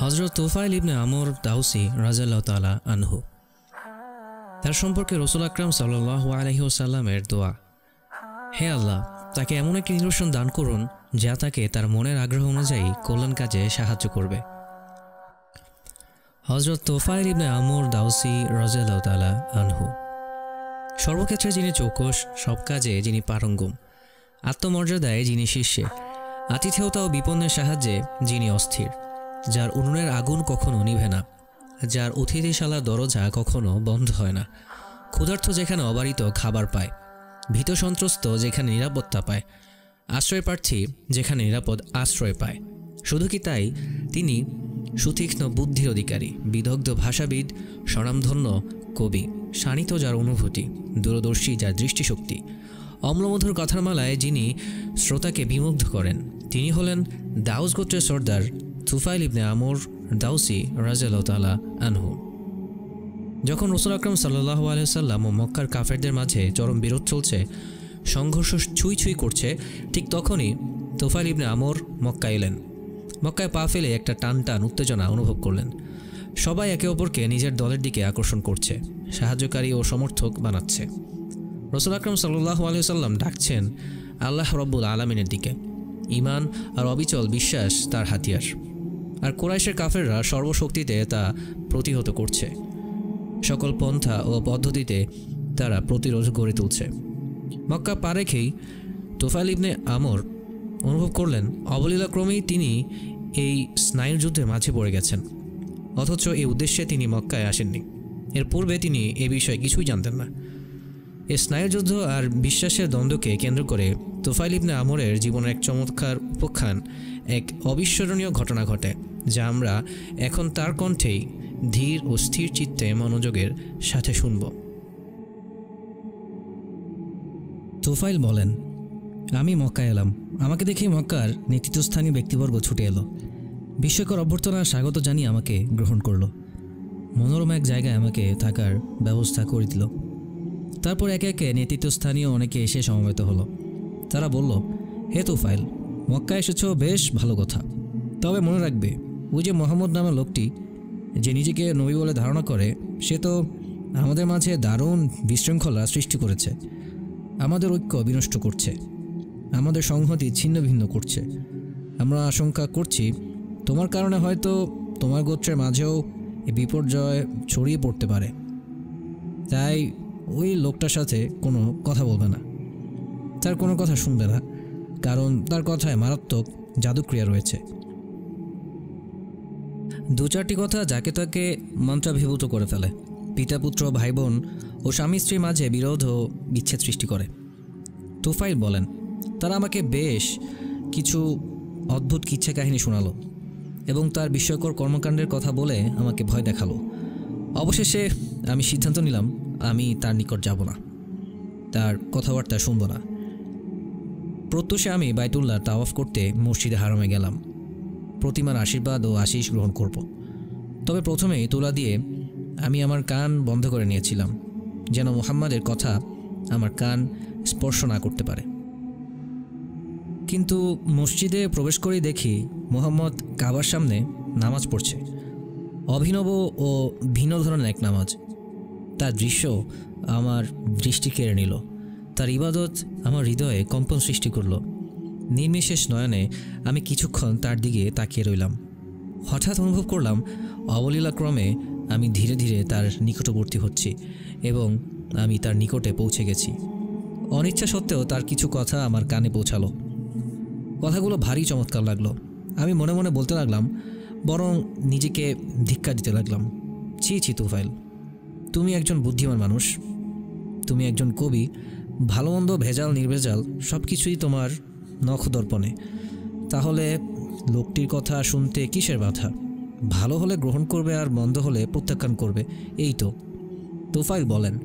হযরত তুফাইল ইবনে আমর দাউসী রাদিয়াল্লাহু তাআলা আনহু, তার সম্পর্কে রাসূল আকরাম সাল্লাল্লাহু আলাইহি ওয়াসাল্লামের দোয়া, হে আল্লাহ, তাকে এমন একটি নিদর্শন দান করুন যা তাকে তার মনের আগ্রহ অনুযায়ী কল্যাণ কাজে সাহায্য করবে। হযরত তুফাইল ইবনে আমর দাউসী রাদিয়াল্লাহু তাআলা আনহু, সর্বক্ষেত্রে যিনি চৌকস, সব কাজে যিনি পারঙ্গম, আত্মমর্যাদায় যিনি শীর্ষে, আতিথেয়তা ও বিপন্নের সাহায্যে যিনি অস্থির, যার উনুনের আগুন কখনো নিভে না, যার অতিথিশালার দরজা কখনো বন্ধ হয় না, ক্ষুধার্ত যেখানে অবারিত খাবার পায়, ভীত সন্ত্রস্ত যেখানে নিরাপত্তা পায়, আশ্রয়প্রার্থী যেখানে নিরাপদ আশ্রয় পায়। শুধু কি তাই, তিনি সুতীক্ষ্ণ বুদ্ধির অধিকারী, বিদগ্ধ ভাষাবিদ, স্বনামধন্য কবি, শানিত যার অনুভূতি, দূরদর্শী যার দৃষ্টিশক্তি, অম্লমধুর কথার মালায় যিনি শ্রোতাকে বিমুগ্ধ করেন, তিনি হলেন দাউস গোত্রের সর্দার তুফাইল ইবনে আমর দাউসী রাদিয়াল্লাহু তাআলা আনহু। যখন রাসূল আকরাম সাল্লাল্লাহু আলাইহি ওয়াসাল্লাম ও মক্কার কাফেরদের মাঝে চরম বিরোধ চলছে, সংঘর্ষ ছুঁই ছুঁই করছে, ঠিক তখনই তুফাইল ইবনে আমর মক্কায় এলেন। মক্কায় পা ফেলে একটা টান টান উত্তেজনা অনুভব করলেন। সবাই একে অপরকে নিজের দলের দিকে আকর্ষণ করছে, সাহায্যকারী ও সমর্থক বানাচ্ছে। রাসূল আকরাম সাল্লাল্লাহু আলাইহি ওয়াসাল্লাম ডাকছেন আল্লাহ রব্বুল আলামিনের দিকে। ঈমান আর অবিচল বিশ্বাস তার হাতিয়ার, আর কুরাইশের কাফেররা সর্বশক্তিতে তা প্রতিহত করছে। সকল পন্থা ও পদ্ধতিতে তারা প্রতিরোধ গড়ে তুলছে। মক্কা পা রেখেই তুফাইল ইবনে আমর অনুভব করলেন অবলীলাক্রমেই তিনি এই স্নায়ুর যুদ্ধের মাঝে পড়ে গেছেন, অথচ এই উদ্দেশ্যে তিনি মক্কায় আসেননি। এর পূর্বে তিনি এ বিষয়ে কিছুই জানতেন না। এই স্নায়ুযুদ্ধ আর বিশ্বাসের দ্বন্দ্বকে কেন্দ্র করে তুফাইল ইবনে আমরের জীবনের এক চমৎকার উপাখ্যান, এক অবিস্মরণীয় ঘটনা ঘটে, যা আমরা এখন তার কণ্ঠেই ধীর ও স্থির চিত্তে মনোযোগের সাথে শুনব। তুফাইল বলেন, আমি মক্কায় এলাম। আমাকে দেখে মক্কার নেতৃত্বস্থানীয় ব্যক্তিবর্গ ছুটে এলো। বিস্ময়কর অভ্যর্থনা স্বাগত জানিয়ে আমাকে গ্রহণ করলো। মনোরম এক জায়গায় আমাকে থাকার ব্যবস্থা করে দিল। তারপর একে একে নেতৃত্বস্থানীয় অনেকে এসে সমবেত হলো। তারা বলল, হে তুফাইল, মক্কায় এসেছ, বেশ ভালো কথা। তবে মনে রাখবে, ওই যে মোহাম্মদ নামের লোকটি, যে নিজেকে নবী বলে ধারণা করে, সে তো আমাদের মাঝে দারুণ বিশৃঙ্খলা সৃষ্টি করেছে। আমাদের ঐক্য বিনষ্ট করছে, আমাদের সংহতি ছিন্ন ভিন্ন করছে। আমরা আশঙ্কা করছি তোমার কারণে হয়তো তোমার গোত্রের মাঝেও এই বিপর্যয় ছড়িয়ে পড়তে পারে। তাই ওই লোকটার সাথে কোনো কথা বলবে না, তার কোনো কথা শুনবে না, কারণ তার কথায় মারাত্মক জাদুক্রিয়া রয়েছে। দু চারটি কথা যাকে তাকে মন্ত্রাভিভূত করে ফেলে, পিতা পুত্র, ভাই বোন ও স্বামী স্ত্রীর মাঝে বিরোধ ও বিচ্ছেদ সৃষ্টি করে। তুফাইল বলেন, তারা আমাকে বেশ কিছু অদ্ভুত কিচ্ছা কাহিনী শোনালো এবং তার বিস্ময়কর কর্মকাণ্ডের কথা বলে আমাকে ভয় দেখালো। অবশেষে আমি সিদ্ধান্ত নিলাম আমি তার নিকট যাব না, তার কথাবার্তা শুনব না। প্রত্যুষে আমি বাইতুল্লাহ তাওয়াফ করতে মসজিদে হারামে গেলাম। প্রতিমার আশীর্বাদ ও আশীষ গ্রহণ করব। তবে প্রথমেই তুলা দিয়ে আমি আমার কান বন্ধ করে নিয়েছিলাম, যেন মুহাম্মাদের কথা আমার কান স্পর্শ না করতে পারে। কিন্তু মসজিদে প্রবেশ করেই দেখি মুহাম্মদ কাবার সামনে নামাজ পড়ছে। অভিনব ও ভিন্ন ধরনের এক নামাজ। তার দৃশ্য আমার দৃষ্টি কেড়ে নিল। তার ইবাদত আমার হৃদয়ে কম্পন সৃষ্টি করল। নির্বিশেষ নয়নে আমি কিছুক্ষণ তার দিকে তাকিয়ে রইলাম। হঠাৎ অনুভব করলাম অবলীলাক্রমে আমি ধীরে ধীরে তার নিকটবর্তী হচ্ছি এবং আমি তার নিকটে পৌঁছে গেছি। অনিচ্ছা সত্ত্বেও তার কিছু কথা আমার কানে পৌঁছালো। কথাগুলো ভারী চমৎকার লাগলো। আমি মনে মনে বলতে লাগলাম, বরং নিজেকে ধিক্কার দিতে লাগলাম, ছি ছি তুফাইল, তুমি একজন বুদ্ধিমান মানুষ, তুমি একজন কবি, ভালো মন্দ, ভেজাল নির্ভেজাল সব কিছুই তোমার নখদর্পণে। তাহলে লোকটির কথা শুনতে কিসের বাধা? ভালো হলে গ্রহণ করবে আর মন্দ হলে প্রত্যাখ্যান করবে, এই তো। তুফাইল বলেন,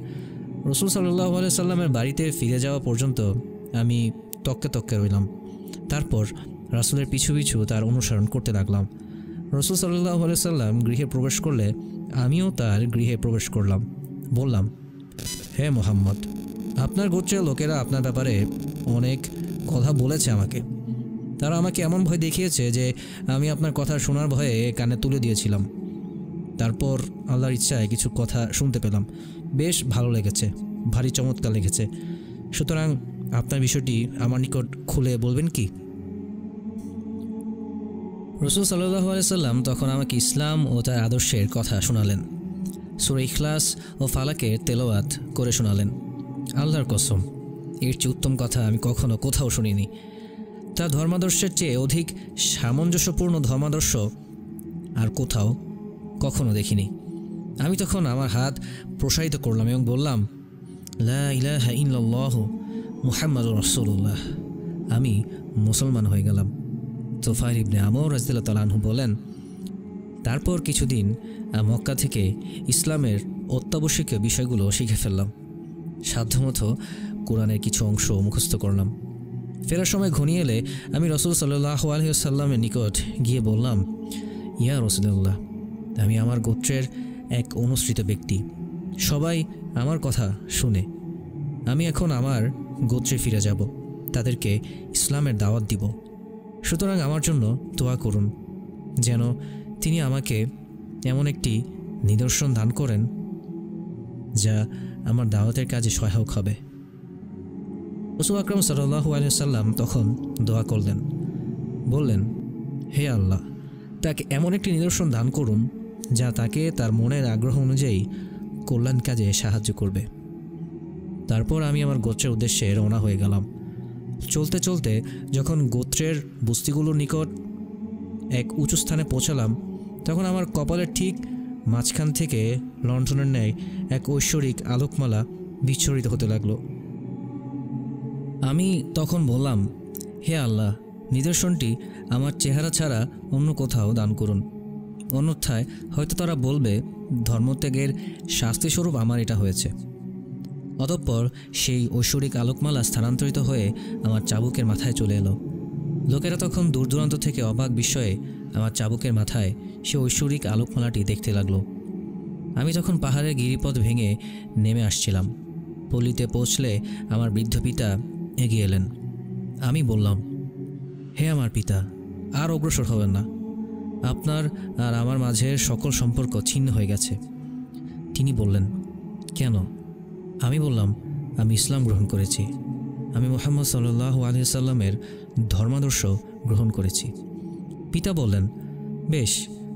রাসূল সাল্লাল্লাহু আলাইহি সাল্লামের বাড়িতে ফিরে যাওয়া পর্যন্ত আমি তককে তককে রইলাম। তারপর রাসূলের পিছু পিছু তার অনুসরণ করতে লাগলাম। রাসূল সাল্লাল্লাহু আলাইহি সাল্লাম গৃহে প্রবেশ করলে আমিও তার গৃহে প্রবেশ করলাম। বললাম, হে মুহাম্মদ, আপনার গোত্রের লোকেরা আপনার ব্যাপারে অনেক কথা বলেছে আমাকে। তারা আমাকে এমন ভয় দেখিয়েছে যে আমি আপনার কথা শোনার ভয়ে কানে তুলে দিয়েছিলাম। তারপর আল্লাহর ইচ্ছায় কিছু কথা শুনতে পেলাম, বেশ ভালো লেগেছে, ভারী চমৎকার লেগেছে। সুতরাং আপনার বিষয়টি আমার নিকট খুলে বলবেন কি? রাসূল সাল্লাল্লাহু আলাইহি সাল্লাম তখন আমাকে ইসলাম ও তার আদর্শের কথা শোনালেন। সূরা ইখলাস ও ফালাকের তেলাওয়াত করে শোনালেন। আল্লাহর কসম, এর চেয়ে উত্তম কথা আমি কখনো কোথাও শুনিনি। তার ধর্মাদর্শের চেয়ে অধিক সামঞ্জস্যপূর্ণ ধর্মাদর্শ আর কোথাও কখনো দেখিনি। আমি তখন আমার হাত প্রসারিত করলাম এবং বললাম, লা ইলাহা ইল্লাল্লাহু মুহাম্মাদুর রাসূলুল্লাহ। আমি মুসলমান হয়ে গেলাম। তুফাইল ইবনে আমর রাদিয়াল্লাহু তাআলা আনহু বলেন, তারপর কিছুদিন মক্কা থেকে ইসলামের অত্যাবশ্যকীয় বিষয়গুলো শিখে ফেললাম। সাধ্যমতো কোরআনের কিছু অংশ মুখস্থ করলাম। ফেরার সময় ঘনিয়ে এলে আমি রাসূল সাল্লাল্লাহু আলাইহি ওয়াসাল্লামের নিকট গিয়ে বললাম, ইয়া রাসূলুল্লাহ, আমি আমার গোত্রের এক অনুসৃত ব্যক্তি। সবাই আমার কথা শুনে। আমি এখন আমার গোত্রে ফিরে যাব, তাদেরকে ইসলামের দাওয়াত দিব। সুতরাং আমার জন্য দোয়া করুন যেন তিনি আমাকে এমন একটি নিদর্শন দান করেন যা আমার দাওয়াতের কাজে সহায়ক হবে। রাসূল আকরাম সাল্লাল্লাহু আলাইহি ওয়াসাল্লাম তখন দোয়া করলেন, বললেন, হে আল্লাহ, তাকে এমন একটি নিদর্শন দান করুন যা তাকে তার মনের আগ্রহ অনুযায়ী কল্যাণ কাজে সাহায্য করবে। তারপর আমি আমার গোত্রের উদ্দেশ্যে রওনা হয়ে গেলাম। চলতে চলতে যখন গোত্রের বস্তিগুলোর নিকট এক উঁচু স্থানে পৌঁছালাম, তখন আমার কপালের ঠিক মাঝখান থেকে লণ্ঠনের ন্যায় এক ঐশ্বরিক আলোকমালা বিচ্ছরিত হতে লাগলো। আমি তখন বললাম, হে আল্লাহ, নিদর্শনটি আমার চেহারা ছাড়া অন্য কোথাও দান করুন, অন্যথায় হয়তো তারা বলবে ধর্মত্যাগের শাস্তিস্বরূপ আমার এটা হয়েছে। অতঃপর সেই ঐশ্বরিক আলোকমালা স্থানান্তরিত হয়ে আমার চাবুকের মাথায় চলে এলো। লোকেরা তখন দূর দূরান্ত থেকে অবাক বিস্ময়ে আমার চাবুকের মাথায় সে ঐশ্বরিক আলোকমালাটি দেখতে লাগলো। আমি তখন পাহাড়ের গিরিপথ ভেঙে নেমে আসছিলাম। পল্লীতে পৌঁছলে আমার বৃদ্ধ পিতা এগিয়ে এলেন। আমি বললাম, হে আমার পিতা, আর অগ্রসর হবেন না, আপনার আর আমার মাঝের সকল সম্পর্ক ছিন্ন হয়ে গেছে। তিনি বললেন, কেন? আমি বললাম, আমি ইসলাম গ্রহণ করেছি। আমি মুহাম্মদ সাল্লাল্লাহু আলাইহি সাল্লামের ধর্মাদর্শ গ্রহণ করেছি। পিতা বললেন, বেশ,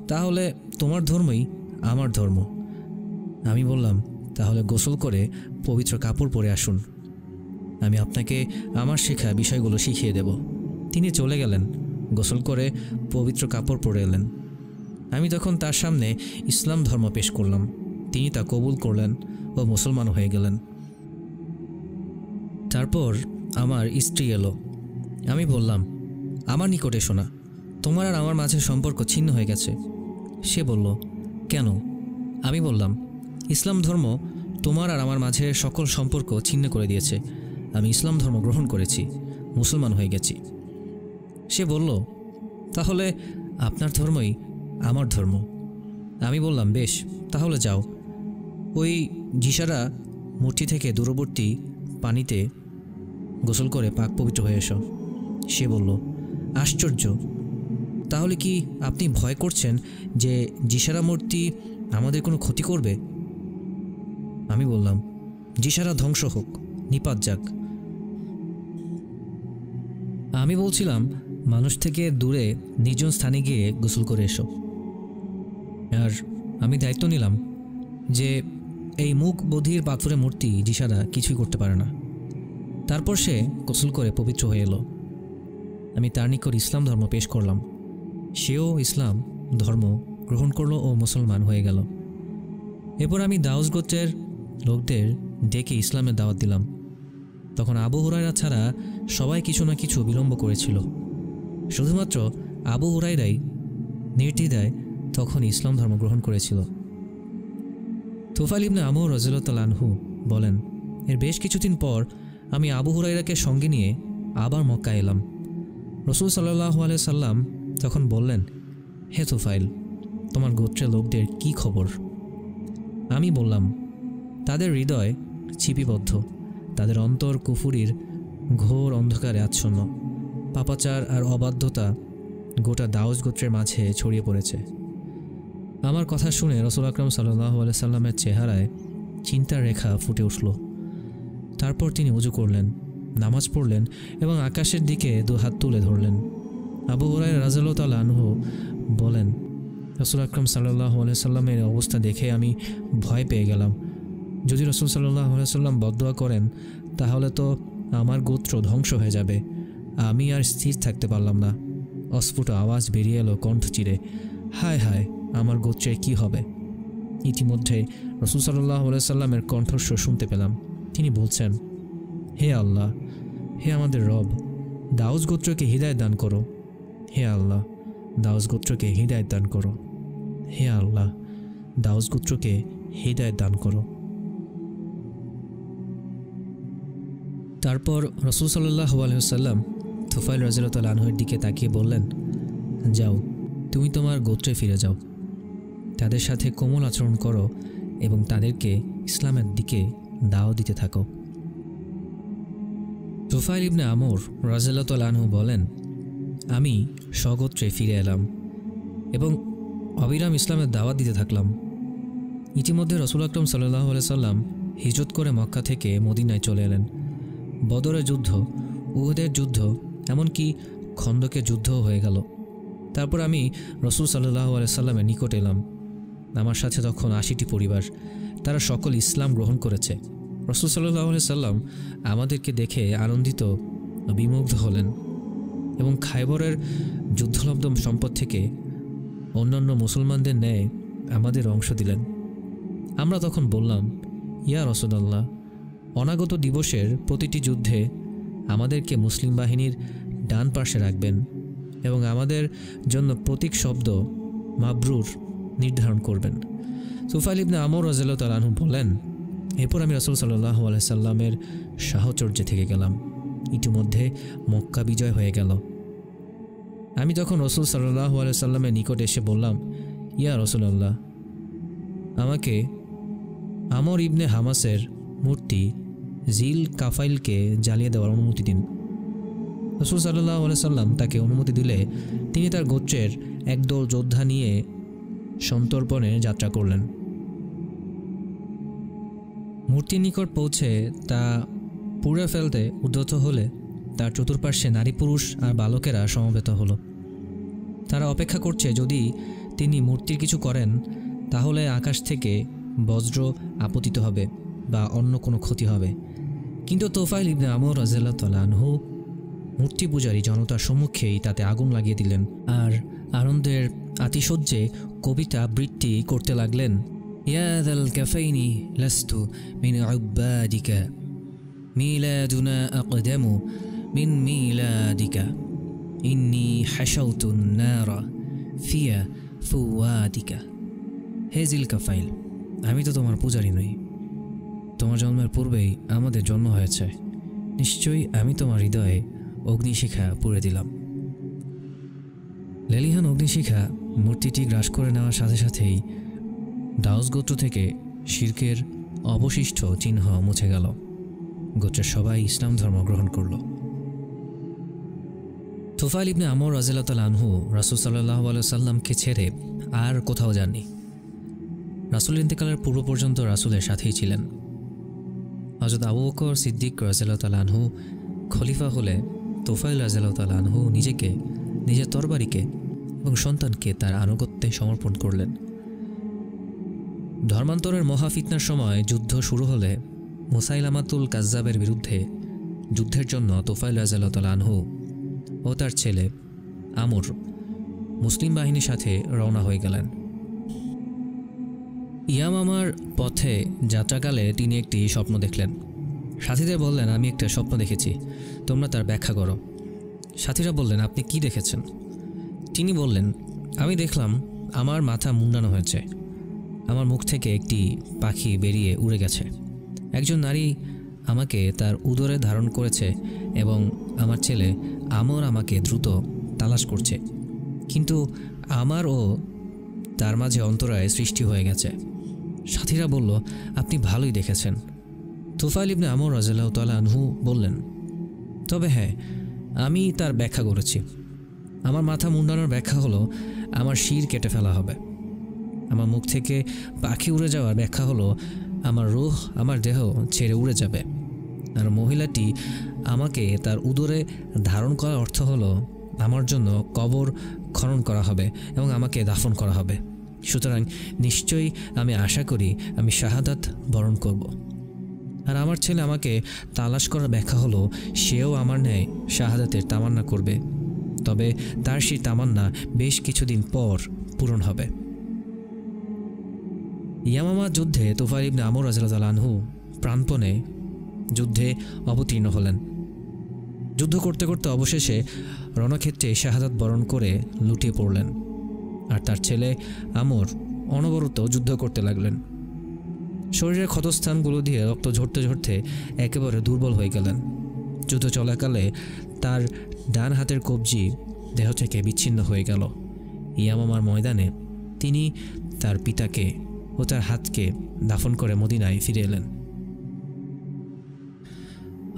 তাহলে তোমার ধর্মই আমার ধর্ম। আমি বললাম, তাহলে গোসল করে পবিত্র কাপড় পরে আসুন, আমি আপনাকে আমার শেখা বিষয়গুলো শিখিয়ে দেব। তিনি চলে গেলেন, গোসল করে পবিত্র কাপড় পরে এলেন। আমি তখন তার সামনে ইসলাম ধর্ম পেশ করলাম। তিনি তা কবুল করলেন ও মুসলমান হয়ে গেলেন। তারপর আমার স্ত্রী এলো। আমি বললাম, আমার নিকটে শোনা, তোমার আর আমার মাঝে সম্পর্ক ছিন্ন হয়ে গেছে। সে বলল, কেন? আমি বললাম, ইসলাম ধর্ম তোমার আর আমার মাঝে সকল সম্পর্ক ছিন্ন করে দিয়েছে। আমি ইসলাম ধর্ম গ্রহণ করেছি, মুসলমান হয়ে গেছি। সে বলল, তাহলে আপনার ধর্মই আমার ধর্ম। আমি বললাম, বেশ, তাহলে যাও, ওই জিসারা মূর্তি থেকে দূরবর্তী পানিতে গোসল করে পাক পবিত্র হয়ে এসো। সে বলল, আশ্চর্য, তাহলে কি আপনি ভয় করছেন যে জিসারা মূর্তি আমাদের কোনো ক্ষতি করবে? আমি বললাম, জিসারা ধ্বংস হোক, নিপাত যাক। আমি বলছিলাম, মানুষ থেকে দূরে নির্জন স্থানে গিয়ে গোসল করে এসো। আর আমি দায়িত্ব নিলাম যে এই মুখ বধির পাথরের মূর্তি জিসারা কিছুই করতে পারে না। তারপর সে গোসল করে পবিত্র হয়ে এলো। আমি তার নিকট ইসলাম ধর্ম পেশ করলাম। সেও ইসলাম ধর্ম গ্রহণ করলো ও মুসলমান হয়ে গেল। এরপর আমি দাউস গোত্রের লোকদের ডেকে ইসলামের দাওয়াত দিলাম। তখন আবু হুরায়রা ছাড়া সবাই কিছু না কিছু বিলম্ব করেছিল। শুধুমাত্র আবু হুরায়রাই নির্দ্বিধায় তখন ইসলাম ধর্ম গ্রহণ করেছিল। তুফাইল ইবনে আমর রাদিয়াল্লাহু তাআলা আনহু বলেন, এর বেশ কিছুদিন পর আমি আবু হুরায়রাকে সঙ্গে নিয়ে আবার মক্কা এলাম। রাসূল সাল্লাল্লাহু আলাইহি সাল্লাম তখন বললেন, হে তুফাইল, তোমার গোত্রের লোকদের কি খবর? আমি বললাম, তাদের হৃদয় ছিপিবদ্ধ, তাদের অন্তর কুফুরির ঘোর অন্ধকারে আচ্ছন্ন, পাপাচার আর অবাধ্যতা গোটা দাউস গোত্রের মাঝে ছড়িয়ে পড়েছে। আমার কথা শুনে রাসূল আকরাম সাল্লাল্লাহু আলাইহি সাল্লামের চেহারায় চিন্তার রেখা ফুটে উঠল। তারপর তিনি ওযু করলেন, নামাজ পড়লেন এবং আকাশের দিকে দু হাত তুলে ধরলেন। আবু হুরায়রা রাদিয়াল্লাহু তাআলা আনহু বলেন, রাসূল আকরাম সাল্লাল্লাহু আলাইহি সাল্লামের অবস্থা দেখে আমি ভয় পেয়ে গেলাম। যদি রাসূল সাল্লাল্লাহু আলাইহি সাল্লাম বদদুয়া করেন তাহলে তো আমার গোত্র ধ্বংস হয়ে যাবে। আমি আর স্থির থাকতে পারলাম না। অস্ফুট আওয়াজ বেরিয়ে এলো কণ্ঠ চিরে, হায় হায়, আমার গোত্রের কি হবে? ইতিমধ্যে রাসূল সাল্লাল্লাহু আলাইহি সাল্লামের কণ্ঠস্বর শুনতে পেলাম। তিনি বলছেন, হে আল্লাহ, হে আমাদের রব, দাউস গোত্রকে হিদায়াত দান করো। হে আল্লাহ, দাউস গোত্রকে হিদায়াত দান করো। হে আল্লাহ, দাউস গোত্রকে হিদায়াত দান করো। তারপর রাসূল সাল্লাল্লাহু আলাইহি ওয়াসাল্লাম তুফাইল রাদিয়াল্লাহু তাআলা আনহুর দিকে তাকিয়ে বললেন, যাও, তুমি তোমার গোত্রে ফিরে যাও, তাদের সাথে কোমল আচরণ করো এবং তাদেরকে ইসলামের দিকে দাওয়াত দিতে থাকো। তুফাইল ইবনে আমর রাদিয়াল্লাহু তাআলা আনহু বলেন, আমি স্বগোত্রে ফিরে এলাম এবং অবিরাম ইসলামের দাওয়াত দিতে থাকলাম। ইতিমধ্যে রাসূল আকরাম সাল্লাল্লাহু আলাইহি সাল্লাম হিজরত করে মক্কা থেকে মদিনায় চলে এলেন। বদরের যুদ্ধ, উহুদের যুদ্ধ, এমনকি খন্দকের যুদ্ধও হয়ে গেল। তারপর আমি রাসূল সাল্লাল্লাহু আলাইহি সাল্লামের নিকট এলাম। আমার সাথে তখন ৮০টি পরিবার, তারা সকল ইসলাম গ্রহণ করেছে। রাসূল সাল্লাল্লাহু আলাইহি সাল্লাম আমাদেরকে দেখে আনন্দিত ও বিমুগ্ধ হলেন এবং খায়বরের যুদ্ধলব্ধ সম্পদ থেকে অন্যান্য মুসলমানদের ন্যায় আমাদের অংশ দিলেন। আমরা তখন বললাম, ইয়া রাসূলুল্লাহ, অনাগত দিবসের প্রতিটি যুদ্ধে আমাদেরকে মুসলিম বাহিনীর ডান পাশে রাখবেন এবং আমাদের জন্য প্রতীক শব্দ মাবরুর নির্ধারণ করবেন। তুফাইল ইবনে আমর রাদিয়াল্লাহু তাআলা আনহু বলেন, এরপর আমি রাসূল সাল্লাল্লাহু আলাইহি সাল্লামের সাহচর্যে থেকে গেলাম। ইতিমধ্যে মক্কা বিজয় হয়ে গেল। আমি তখন রাসূল সাল্লাল্লাহু আলাইহি সাল্লামের নিকট এসে বললাম, ইয়া রাসূলুল্লাহ, আমাকে আমর ইবনে হামাসের মূর্তি জিল কাফাইলকে জ্বালিয়ে দেওয়ার অনুমতি দিন। রাসূল সাল্লাল্লাহু আলাইহি সাল্লাম তাকে অনুমতি দিলে তিনি তার গোত্রের একদল যোদ্ধা নিয়ে সন্তর্পণে যাত্রা করলেন। মূর্তির নিকট পৌঁছে তা পুড়ে ফেলতে উদ্যত হলে তার চতুর্পার্শ্বে নারী পুরুষ আর বালকেরা সমবেত হলো। তারা অপেক্ষা করছে, যদি তিনি মূর্তির কিছু করেন তাহলে আকাশ থেকে বজ্র আপতিত হবে বা অন্য কোনো ক্ষতি হবে। কিন্তু তুফাইল ইবনে আমর রাদিয়াল্লাহু তাআলা আনহু মূর্তি পূজারী জনতার সম্মুখেই তাতে আগুন লাগিয়ে দিলেন আর আনন্দের আতিশয্যে কবিতা আবৃত্তি করতে লাগলেন, ইয়া যাল কাফাইনি লাস্তু মিন উবাদিকা মিলাদুনা আকদামু মিন মিলাদিকা ইন্নী হাশাউতুন নারা ফিয়া ফুয়াদিকা। হে জিল কাফাইল, আমি তো তোমার পূজারী নই। তোমার জন্মের পূর্বেই আমাদের জন্ম হয়েছে। নিশ্চয়ই আমি তোমার হৃদয়ে অগ্নিশিখা পুড়ে দিলাম। লেলিহান অগ্নিশিখা মূর্তিটি গ্রাস করে নেওয়ার সাথে সাথেই দাউস গোত্র থেকে শিরকের অবশিষ্ট চিহ্ন মুছে গেল। গোত্রের সবাই ইসলাম ধর্ম গ্রহণ করল। তুফাইল ইবনে আমর রাদিয়াল্লাহু তাআলা আনহু রাসূল সাল্লাল্লাহু আলাইহি সাল্লামকে ছেড়ে আর কোথাও যাননি। রাসূলের ইন্তেকালের পূর্ব পর্যন্ত রাসূলের সাথেই ছিলেন। হযরত আবু বকর সিদ্দিক রাদিয়াল্লাহু তাআলা আনহু খলিফা হলে তুফাইল রাদিয়াল্লাহু তাআলা আনহু নিজেকে, নিজের তরবারিকে এবং সন্তানকে তার আনুগত্যে সমর্পণ করলেন। ধর্মান্তরের মহাফিতনার সময় যুদ্ধ শুরু হলে মুসাইলামাতুল কাজ্জাবের বিরুদ্ধে যুদ্ধের জন্য তুফাইল রাদিয়াল্লাহু তাআলা আনহু ও তার ছেলে আমর মুসলিম বাহিনীর সাথে রওনা হয়ে গেলেন। ইয়ামামার পথে যাত্রাকালে তিনি একটি স্বপ্ন দেখলেন। সাথীদের বললেন, আমি একটা স্বপ্ন দেখেছি, তোমরা তার ব্যাখ্যা করো। সাথীরা বললেন, আপনি কি দেখেছেন? তিনি বললেন, আমি দেখলাম আমার মাথা মুন্ডানো হয়েছে, আমার মুখ থেকে একটি পাখি বেরিয়ে উড়ে গেছে। একজন নারী আমাকে তার উদরে ধারণ করেছে এবং আমার ছেলে আমর আমাকে দ্রুত তালাশ করছে, কিন্তু আমার ও তার মাঝে অন্তরায় সৃষ্টি হয়ে গেছে। সাথীরা বলল, আপনি ভালোই দেখেছেন। তুফাইল ইবনে আমর রাদিয়াল্লাহু তাআলা আনহু বললেন, তবে হ্যাঁ, আমি তার ব্যাখ্যা করেছি। আমার মাথা মুন্ডানোর ব্যাখ্যা হলো আমার শির কেটে ফেলা হবে। আমার মুখ থেকে পাখি উড়ে যাওয়ার ব্যাখ্যা হলো আমার রূহ আমার দেহ ছেড়ে উড়ে যাবে। আর মহিলাটি আমাকে তার উদরে ধারণ করার অর্থ হলো আমার জন্য কবর খনন করা হবে এবং আমাকে দাফন করা হবে। সুতরাং নিশ্চয়ই আমি আশা করি আমি শাহাদাত বরণ করব। আর আমার ছেলে আমাকে তালাশ করার ব্যাখ্যা হলো সেও আমার ন্যায় শাহাদাতের তামান্না করবে, তবে তার সেই তামান্না বেশ কিছুদিন পর পূরণ হবে। ইয়ামামা যুদ্ধে তুফাইল ইবনে আমর রাদিয়াল্লাহু আনহু প্রাণপণে যুদ্ধে অবতীর্ণ হলেন। যুদ্ধ করতে করতে অবশেষে রণক্ষেত্রে শাহাদাত বরণ করে লুটিয়ে পড়লেন। আর তার ছেলে আমর অনবরত যুদ্ধ করতে লাগলেন। শরীরের ক্ষতস্থানগুলো দিয়ে রক্ত ঝরতে ঝরতে একেবারে দুর্বল হয়ে গেলেন। যুদ্ধ চলাকালে তার ডান হাতের কবজি দেহ থেকে বিচ্ছিন্ন হয়ে গেল। ইয়ামামার ময়দানে তিনি তার পিতাকে ও তার হাতকে দাফন করে মদিনায় ফিরে এলেন।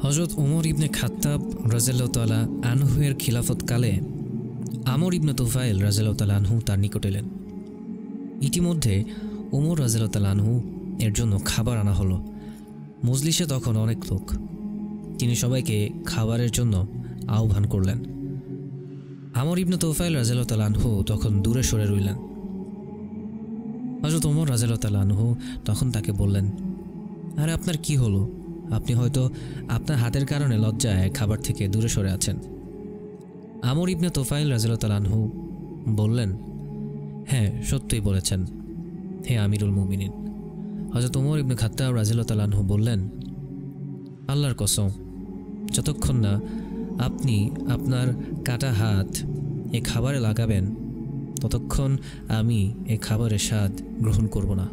হযরত ওমর ইবনে খাত্তাব রাদিয়াল্লাহু তাআলা আনহু এর খিলাফতকালে আমর ইবনে তুফাইল রাদিয়াল্লাহু তাআলা আনহু তার নিকট এলেন। ইতিমধ্যে ওমর রাদিয়াল্লাহু তাআলা আনহু এর জন্য খাবার আনা হলো। মজলিসে তখন অনেক লোক। তিনি সবাইকে খাবারের জন্য আহ্বান করলেন। আমর ইবনে তুফাইল রাদিয়াল্লাহু তাআলা আনহু তখন দূরে সরে রইলেন। হযরত ওমর রাদিয়াল্লাহু তাআলা আনহু তখন তাকে বললেন, আরে আপনার কি হলো? আপনি হয়তো আপনার হাতের কারণে লজ্জায় খাবার থেকে দূরে সরে আছেন। আমর ইবনে তুফাইল রাদিয়াল্লাহু তাআলা আনহু বললেন, হ্যাঁ সত্যই বলেছেন হে আমিরুল মুমিনিন। হযরত ওমর ইবনে খাত্তাব রাদিয়াল্লাহু তাআলা আনহু বললেন, আল্লাহর কসম, যতক্ষণ না আপনি আপনার কাটা হাত এ খাবারে লাগাবেন ততক্ষণ আমি এ খাবারের স্বাদ গ্রহণ করব না।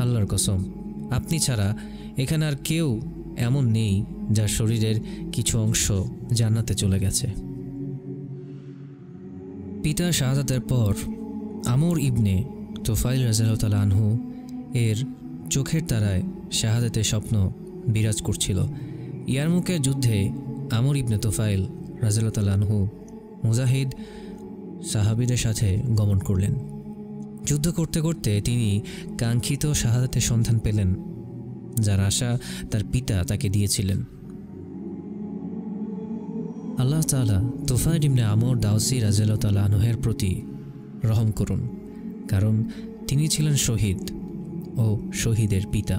আল্লাহর কসম, আপনি ছাড়া এখানে আর কেউ এমন নেই যার শরীরের কিছু অংশ জান্নাতে চলে গেছে। পিতা শাহাদাতের পর আমর ইবনে তুফাইল রাদিয়াল্লাহু তাআলা আনহু এর চোখের তারায় শাহাদাতের স্বপ্ন বিরাজ করছিল। ইয়ারমুকের যুদ্ধে আমর ইবনে তুফাইল রাদিয়াল্লাহু তাআলা আনহু মুজাহিদ সাহাবীদের সাথে গমন করলেন। যুদ্ধ করতে করতে তিনি কাঙ্ক্ষিত শাহাদাতের সন্ধান পেলেন, যার আশা তার পিতা তাকে দিয়েছিলেন। আল্লাহ তাআলা তুফাইল ইবনে আমর দাওসী রাদিয়াল্লাহু তাআলা আনহুর প্রতি রহম করুন, কারণ তিনি ছিলেন শহীদ ও শহীদের পিতা।